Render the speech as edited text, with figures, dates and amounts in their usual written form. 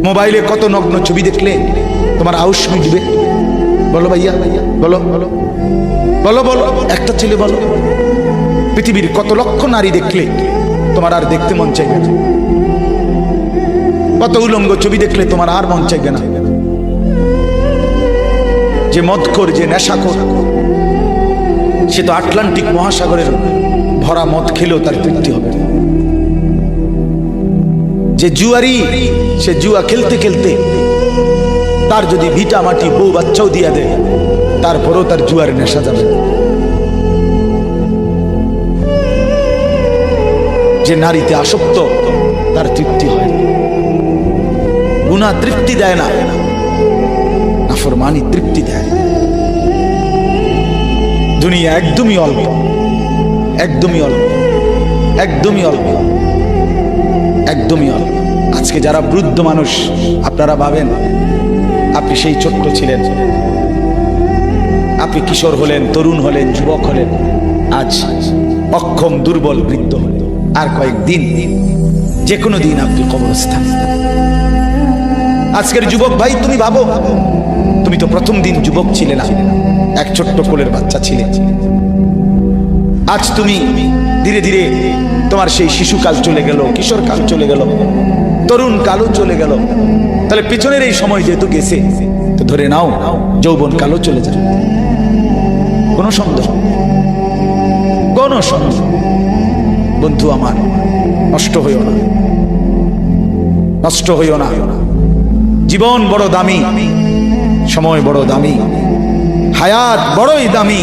মোবাইলে কত নগ্ন ছবি দেখলে তোমার আউশ মিটবে? বলো ভাইয়া, বলো বলো বলো বলো, একটা ছেলে বলো। পৃথিবীর কত লক্ষ নারী দেখলে তোমার আর দেখতে মন চাইবে না? কত উলঙ্গ ছবি দেখলে তোমার আর মন চাইবে না? যে মদখোর, যে নেশাখোর, সে তো আটলান্টিক মহাসাগরের ভরা মদ খেলেও তার তৃপ্তি হবে। যে জুয়ারি, সে জুয়া খেলতে খেলতে তার যদি ভিটা মাটি বউ বাচ্চাও দিয়া দেয়, তারপরেও তার জুয়ার নেশা যাবে। যে নারীতে আসক্ত, তার তৃপ্তি হয়। গুনাহ তৃপ্তি দেয় না, নাফরমানি তৃপ্তি দেয়। দুনিয়া একদমই অল্প, একদমই অল্প, একদমই অল্প, একদমই অল্প। আজকে যারা বৃদ্ধ মানুষ, আপনারা ভাবেন আপনি সেই ছোট্ট ছিলেন, আপনি কিশোর হলেন, তরুণ হলেন, যুবক হলেন, আজ অক্ষম দুর্বল বৃদ্ধ হলেন। আর কয়েকদিন, যে কোনো দিন আপনি কবরস্থান। আজকের যুবক ভাই, তুমি ভাবো, তুমি তো প্রথম দিন যুবক ছিলে না, এক ছোট্ট কোলের বাচ্চা ছিলে। আজ তুমি ধীরে ধীরে তোমার সেই শিশুকাল চলে গেল, কিশোর কাল চলে গেল, তরুণ কালও চলে গেল। তাহলে পিছনের এই সময় যেহেতু গেছে, তো ধরে নাও যৌবন কালও চলে যাবে। কোনো সন্দেহ, কোনো সন্দেহ। বন্ধু আমার, নষ্ট হইও না, নষ্ট হইও না। জীবন বড় দামি, সময় বড় দামি, হায়াত বড়ই দামি।